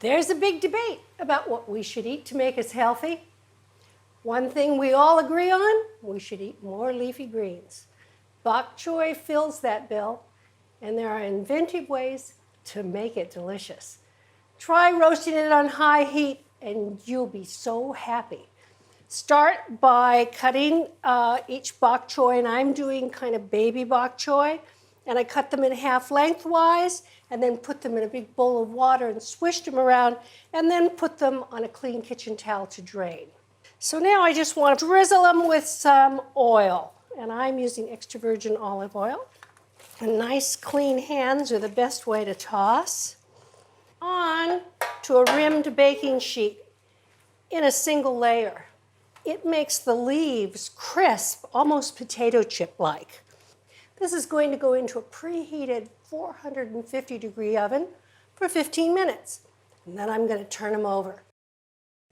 There's a big debate about what we should eat to make us healthy. One thing we all agree on, we should eat more leafy greens. Bok choy fills that bill, and there are inventive ways to make it delicious. Try roasting it on high heat, and you'll be so happy. Start by cutting each bok choy, and I'm doing kind of baby bok choy, and I cut them in half lengthwise, and then put them in a big bowl of water and swish them around, and then put them on a clean kitchen towel to drain. So now I just want to drizzle them with some oil, and I'm using extra virgin olive oil. And nice clean hands are the best way to toss. On to a rimmed baking sheet in a single layer. It makes the leaves crisp, almost potato chip-like. This is going to go into a preheated 450-degree oven for 15 minutes. And then I'm going to turn them over.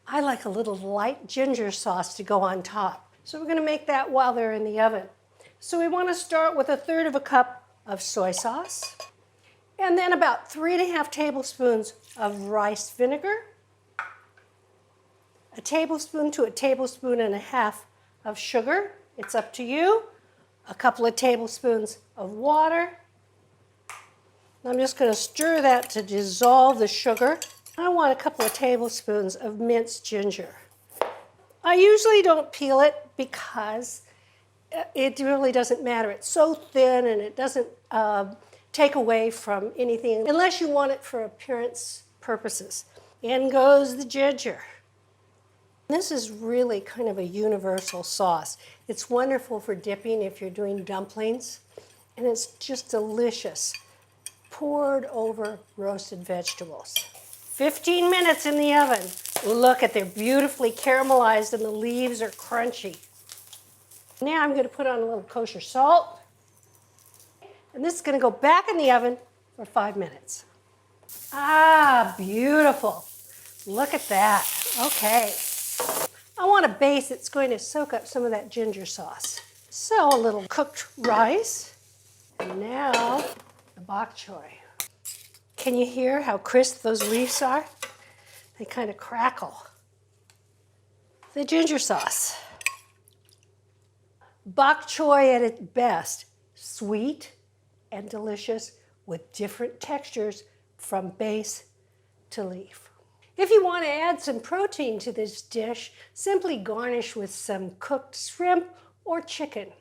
I like a little light ginger sauce to go on top. So we're going to make that while they're in the oven. So we want to start with 1/3 of a cup of soy sauce, and then about 3½ tablespoons of rice vinegar, a tablespoon to 1.5 tablespoons of sugar. It's up to you. A couple of tablespoons of water. I'm just going to stir that to dissolve the sugar. I want a couple of tablespoons of minced ginger. I usually don't peel it because it really doesn't matter. It's so thin and it doesn't take away from anything unless you want it for appearance purposes. In goes the ginger. This is really kind of a universal sauce. It's wonderful for dipping if you're doing dumplings, and it's just delicious, poured over roasted vegetables. 15 minutes in the oven. Look at, they're beautifully caramelized and the leaves are crunchy. Now I'm going to put on a little kosher salt, and this is going to go back in the oven for 5 minutes. Ah, beautiful. Look at that. Okay. I want a base that's going to soak up some of that ginger sauce. So a little cooked rice, and now the bok choy. Can you hear how crisp those leaves are? They kind of crackle. The ginger sauce. Bok choy at its best, sweet and delicious with different textures from base to leaf. If you want to add some protein to this dish, simply garnish with some cooked shrimp or chicken.